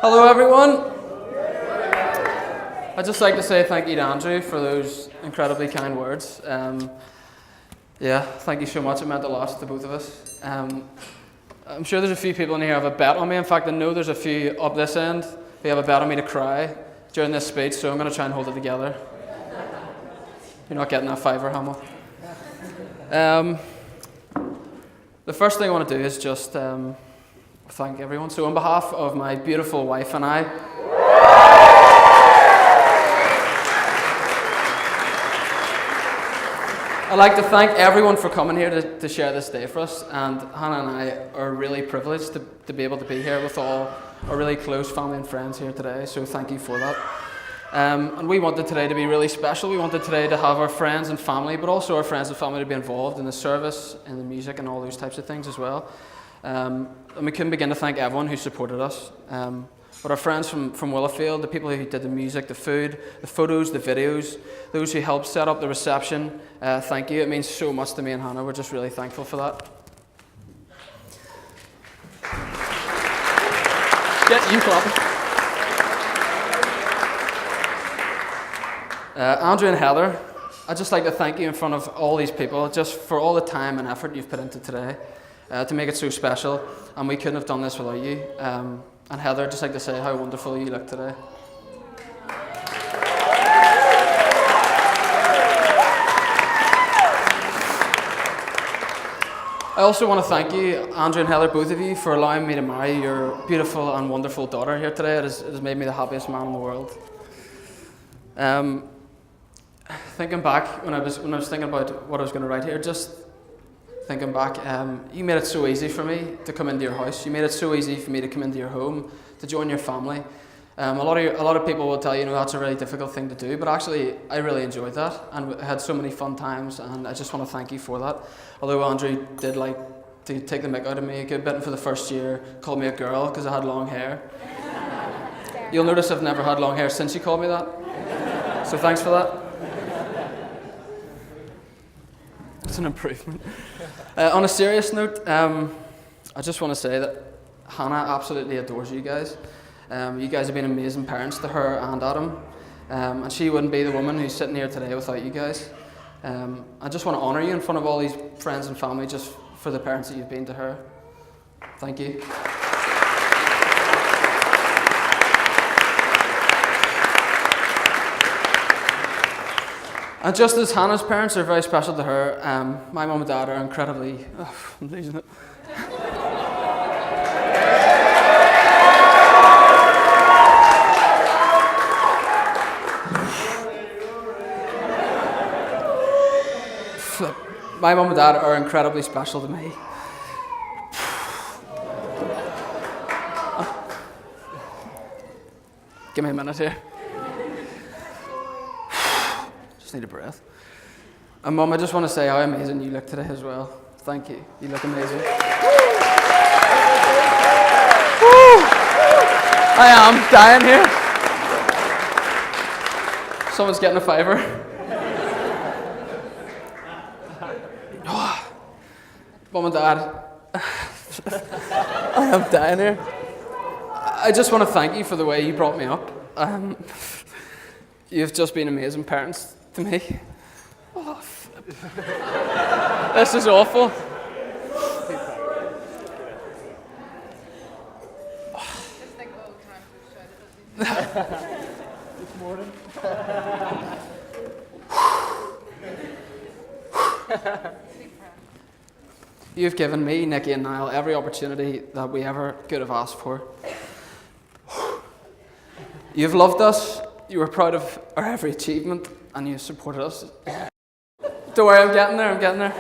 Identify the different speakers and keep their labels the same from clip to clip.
Speaker 1: Hello everyone. I'd just like to say thank you to Andrew for those incredibly kind words. Thank you so much. It meant a lot to both of us. I'm sure there's a few people in here who have a bet on me. In fact, I know there's a few up this end who have a bet on me to cry during this speech, so I'm going to try and hold it together. You're not getting that fiver, Hamill. The first thing I want to do is just thank everyone. So on behalf of my beautiful wife and I, I'd like to thank everyone for coming here to share this day for us. And Hannah and I are really privileged to be able to be here with all our really close family and friends here today. So thank you for that. And we wanted today to be really special. We wanted today to have our friends and family, but also our friends and family to be involved in the service, in the music and all those types of things as well. And we couldn't begin to thank everyone who supported us. But our friends from Willowfield, the people who did the music, the food, the photos, the videos, those who helped set up the reception, thank you. It means so much to me and Hannah. We're just really thankful for that. Get you clapping. Andrew and Heather, I'd just like to thank you in front of all these people just for all the time and effort you've put into today to make it so special, and we couldn't have done this without you. And Heather, I'd just like to say how wonderful you look today. I also want to thank you, Andrew and Heather, both of you, for allowing me to marry your beautiful and wonderful daughter here today. It has made me the happiest man in the world. Thinking back, when I was thinking about what I was going to write here, just thinking back, you made it so easy for me to come into your house. You made it so easy for me to come into your home, to join your family. A lot of people will tell you, that's a really difficult thing to do, but actually, I really enjoyed that, and I had so many fun times, and I just want to thank you for that. Although Andrew did like to take the mick out of me a good bit, and for the first year, called me a girl because I had long hair. You'll notice I've never had long hair since you called me that. So thanks for that. It's an improvement. On a serious note, I just want to say that Hannah absolutely adores you guys. You guys have been amazing parents to her and Adam. And she wouldn't be the woman who's sitting here today without you guys. I just want to honour you in front of all these friends and family just for the parents that you've been to her. Thank you. And just as Hannah's parents are very special to her, my mum and dad are incredibly... I'm losing it. My mum and dad are incredibly special to me. Give me a minute here. Need a breath. And Mum, I just want to say how amazing you look today as well. Thank you. You look amazing. I am dying here. Someone's getting a fiver. Mum and Dad, I am dying here. I just want to thank you for the way you brought me up. You've just been amazing parents to me. Oh, flip. This is awful.
Speaker 2: This morning.
Speaker 1: You've given me, Nikki and Niall, every opportunity that we ever could have asked for. You've loved us. You were proud of our every achievement, and you supported us. Don't worry, I'm getting there.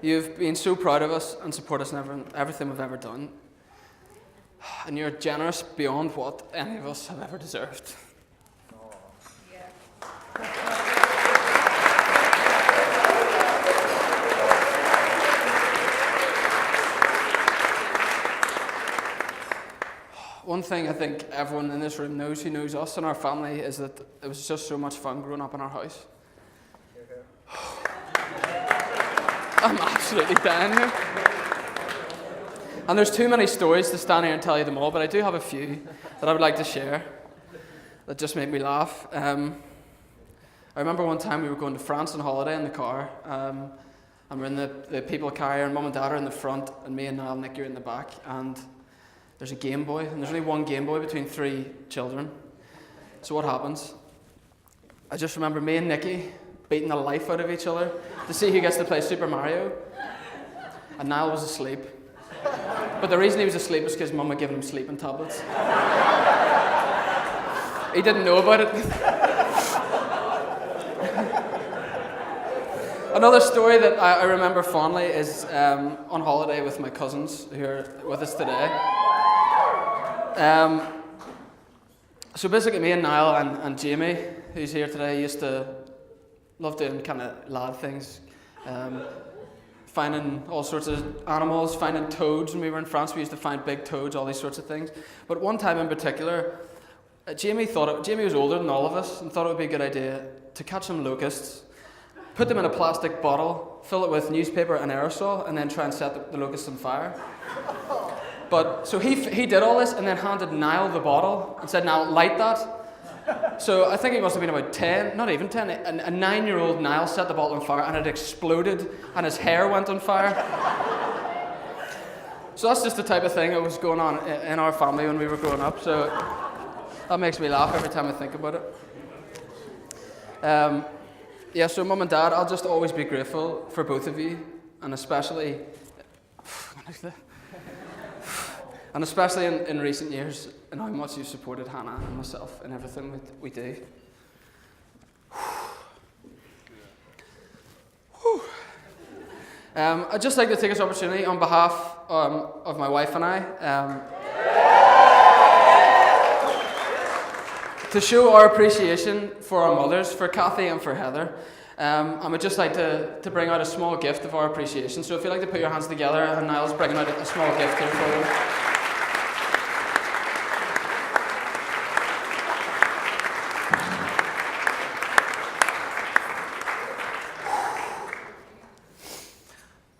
Speaker 1: You've been so proud of us and supported us in everything we've ever done. And you're generous beyond what any of us have ever deserved. One thing I think everyone in this room knows who knows us and our family is that it was just so much fun growing up in our house. I'm absolutely dying here. And there's too many stories to stand here and tell you them all, but I do have a few that I would like to share that just made me laugh. I remember one time we were going to France on holiday in the car, and we're in the people carrier, and Mum and Dad are in the front, and me and Niall and Nicky are in the back, and there's a Game Boy, and there's only one Game Boy between 3 children. So what happens? I just remember me and Nicky beating the life out of each other to see who gets to play Super Mario, and Niall was asleep. But the reason he was asleep was because Mum had given him sleeping tablets. He didn't know about it. Another story that I remember fondly is on holiday with my cousins who are with us today. So basically me and Niall and Jamie, who's here today, used to love doing kind of lad things. Finding all sorts of animals, finding toads. When we were in France, we used to find big toads, all these sorts of things. But one time in particular, Jamie was older than all of us and thought it would be a good idea to catch some locusts, put them in a plastic bottle, fill it with newspaper and aerosol, and then try and set the locusts on fire. But so he did all this and then handed Niall the bottle and said, "Now light that." So I think he must have been about 10, not even 10, a 9-year-old Niall set the bottle on fire and it exploded and his hair went on fire. So that's just the type of thing that was going on in our family when we were growing up. So that makes me laugh every time I think about it. So Mum and Dad, I'll just always be grateful for both of you, and especially in recent years, and how much you've supported Hannah and myself in everything we do. I'd just like to take this opportunity on behalf of my wife and I to show our appreciation for our mothers, for Kathy and for Heather. And we'd just like to bring out a small gift of our appreciation. So if you'd like to put your hands together, and Niall's bringing out a small gift here for you.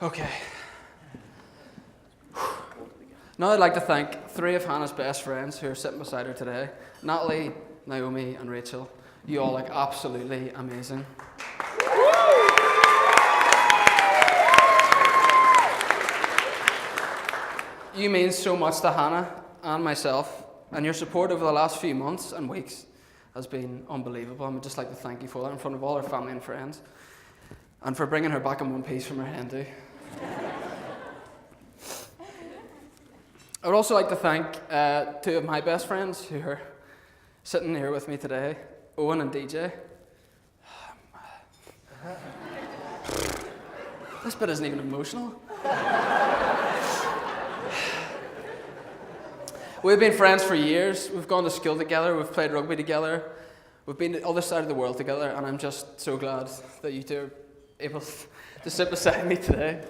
Speaker 1: Okay. Now I'd like to thank 3 of Hannah's best friends who are sitting beside her today. Natalie, Naomi and Rachel. You all look absolutely amazing. You mean so much to Hannah and myself, and your support over the last few months and weeks has been unbelievable. And we'd just like to thank you for that in front of all our family and friends, and for bringing her back in one piece from her hen do. I would also like to thank 2 of my best friends who are sitting here with me today, Owen and DJ. This bit isn't even emotional. We've been friends for years. We've gone to school together. We've played rugby together. We've been to the other side of the world together, and I'm just so glad that you 2 are able to sit beside me today.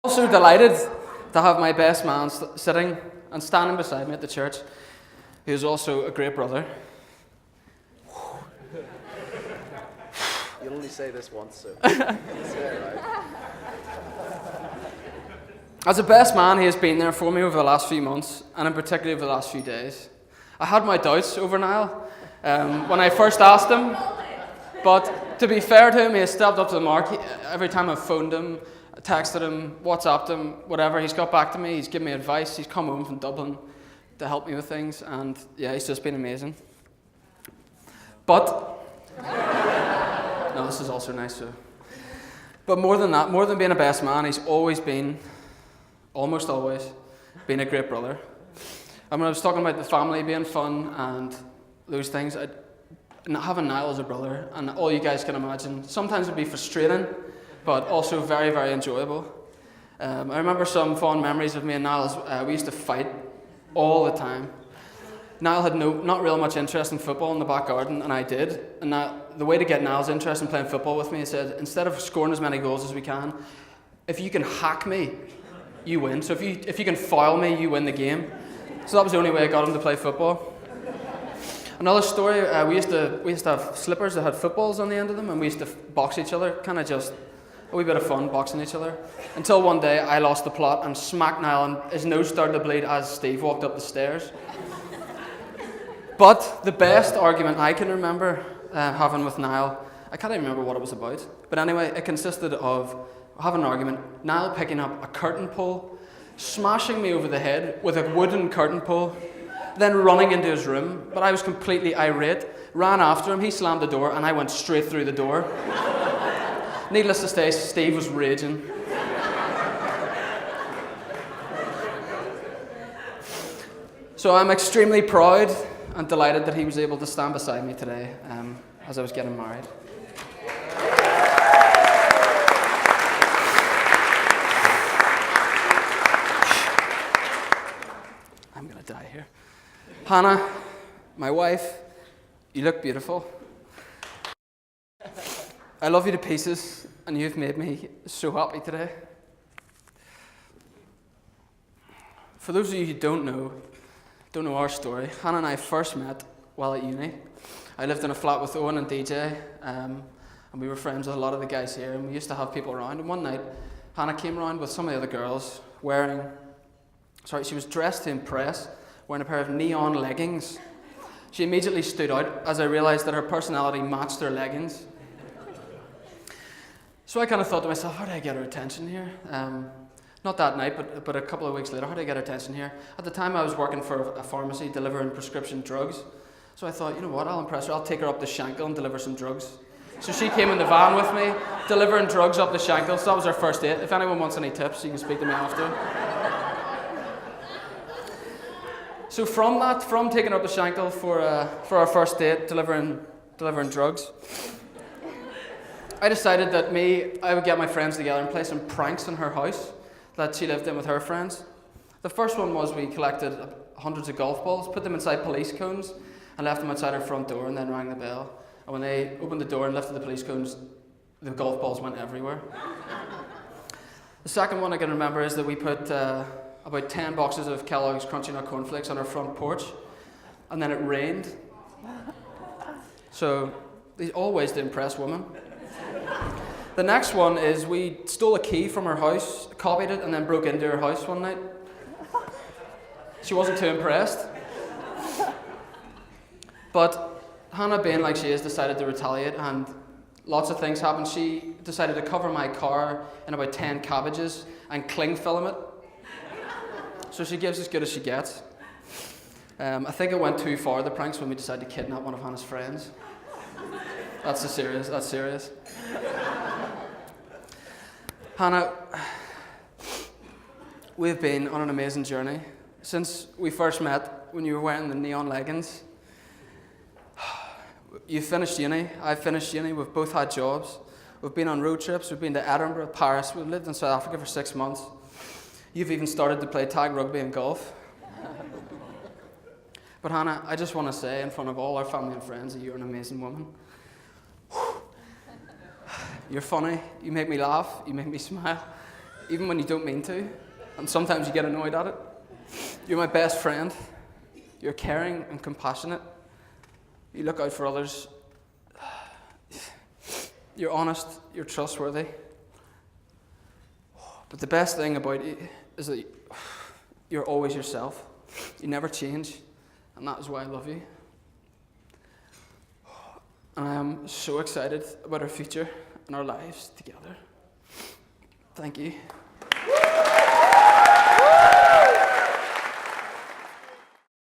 Speaker 1: Also delighted to have my best man sitting and standing beside me at the church, who is also a great brother.
Speaker 2: You only say this once, so say it right.
Speaker 1: As a best man, he has been there for me over the last few months, and in particular over the last few days. I had my doubts over Niall when I first asked him, but to be fair to him, he has stepped up to the mark. Every time I've phoned him, texted him, WhatsApped him, whatever, he's got back to me, he's given me advice, he's come home from Dublin to help me with things, and yeah, he's just been amazing. But, no, this is also nice, so. But more than that, more than being a best man, he's almost always, been a great brother. And when I was talking about the family being fun and those things, having Niall as a brother, and all you guys can imagine, sometimes it'd be frustrating, but also very, very enjoyable. I remember some fond memories of me and Niall. We used to fight all the time. Niall had not real much interest in football in the back garden, and I did. And the way to get Niall's interest in playing football with me, he said, instead of scoring as many goals as we can, if you can hack me, you win. So if you can foul me, you win the game. So that was the only way I got him to play football. I Another story, we used to have slippers that had footballs on the end of them, and we used to box each other, kind of just a wee bit of fun boxing each other. Until one day I lost the plot and smacked Niall, and his nose started to bleed as Steve walked up the stairs. But the best argument I can remember having with Niall, I can't even remember what it was about. But anyway, it consisted of having an argument, Niall picking up a curtain pole, smashing me over the head with a wooden curtain pole, then running into his room. But I was completely irate, ran after him, he slammed the door, and I went straight through the door. Needless to say, Steve was raging. So I'm extremely proud and delighted that he was able to stand beside me today as I was getting married. I'm going to die here. Hannah, my wife, you look beautiful. I love you to pieces, and you've made me so happy today. For those of you who don't know our story, Hannah and I first met while at uni. I lived in a flat with Owen and DJ, and we were friends with a lot of the guys here, and we used to have people around. And one night, Hannah came around with some of the other girls she was dressed to impress, wearing a pair of neon leggings. She immediately stood out as I realised that her personality matched her leggings. So I kind of thought to myself, how do I get her attention here? Not that night, but a couple of weeks later, how do I get her attention here? At the time, I was working for a pharmacy delivering prescription drugs. So I thought, you know what, I'll impress her. I'll take her up the Shankill and deliver some drugs. So she came in the van with me, delivering drugs up the Shankill. So that was our first date. If anyone wants any tips, you can speak to me after. So from taking her up the Shankill for our first date, delivering drugs, I decided that I would get my friends together and play some pranks in her house that she lived in with her friends. The first one was we collected hundreds of golf balls, put them inside police cones, and left them outside her front door, and then rang the bell. And when they opened the door and lifted the police cones, the golf balls went everywhere. The second one I can remember is that we put about 10 boxes of Kellogg's Crunchy Nut Cornflakes on our front porch, and then it rained. So, these all ways to impress women. The next one is we stole a key from her house, copied it, and then broke into her house one night. She wasn't too impressed. But Hannah, being like she is, decided to retaliate, and lots of things happened. She decided to cover my car in about 10 cabbages and cling film it. So she gives as good as she gets. I think it went too far, the pranks, when we decided to kidnap one of Hannah's friends. That's serious. Hannah, we've been on an amazing journey. Since we first met, when you were wearing the neon leggings, you finished uni, I finished uni, we've both had jobs. We've been on road trips, we've been to Edinburgh, Paris, we've lived in South Africa for 6 months. You've even started to play tag rugby and golf. But Hannah, I just want to say in front of all our family and friends that you're an amazing woman. You're funny, you make me laugh, you make me smile, even when you don't mean to, and sometimes you get annoyed at it. You're my best friend. You're caring and compassionate. You look out for others. You're honest, you're trustworthy. But the best thing about you is that you're always yourself. You never change, and that is why I love you. And I am so excited about our future and our lives together. Thank you.